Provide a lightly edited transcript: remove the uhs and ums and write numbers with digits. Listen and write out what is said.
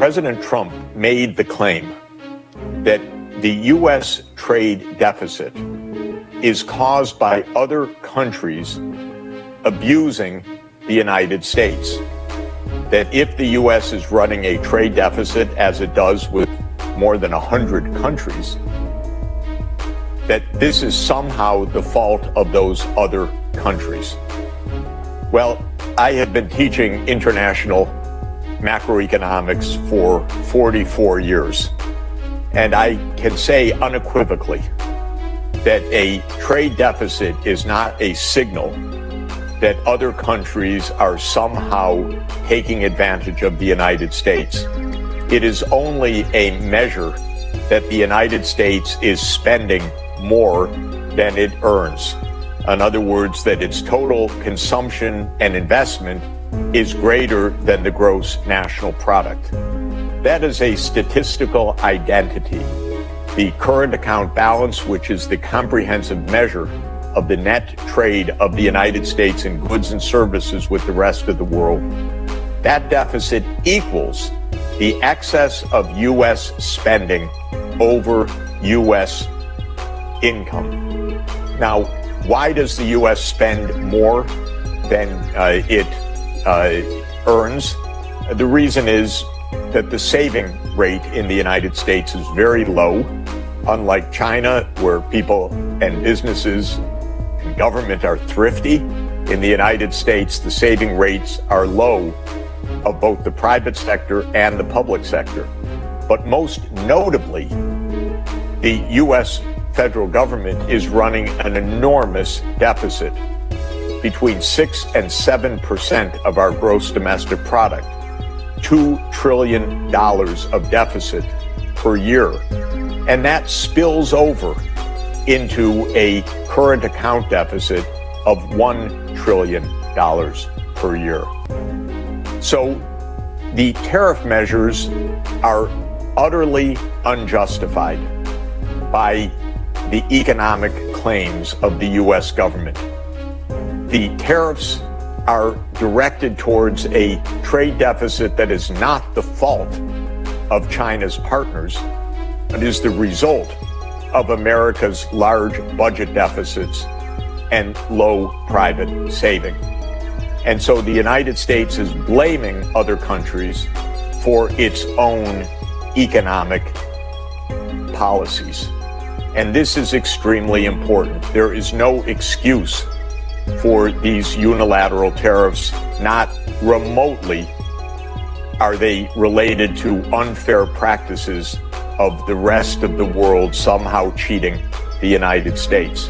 President Trump made the claim that the U.S. trade deficit is caused by other countries abusing the United States. That if the U.S. is running a trade deficit, as it does with more than 100 countries, that this is somehow the fault of those other countries. Well, I have been teaching international macroeconomics for 44 years, and I can say unequivocally that a trade deficit is not a signal that other countries are somehow taking advantage of the United States. It is only a measure that the United States is spending more than it earns. In other words, that its total consumption and investment is greater than the gross national product. That is a statistical identity. The current account balance, which is the comprehensive measure of the net trade of the United States in goods and services with the rest of the world, that deficit equals the excess of U.S. spending over U.S. income. Now, why does the U.S. spend more than it earns? The reason is that the saving rate in the United States is very low, unlike China, where people and businesses and government are thrifty. In the United States, the saving rates are low of both the private sector and the public sector. But most notably, the U.S. federal government is running an enormous deficit, between 6 and 7% of our gross domestic product, $2 trillion of deficit per year. And that spills over into a current account deficit of $1 trillion per year. So the tariff measures are utterly unjustified by the economic claims of the U.S. government. The tariffs are directed towards a trade deficit that is not the fault of China's partners, but is the result of America's large budget deficits and low private saving. And so the United States is blaming other countries for its own economic policies. And this is extremely important. There is no excuse for these unilateral tariffs. Not remotely are they related to unfair practices of the rest of the world somehow cheating the United States.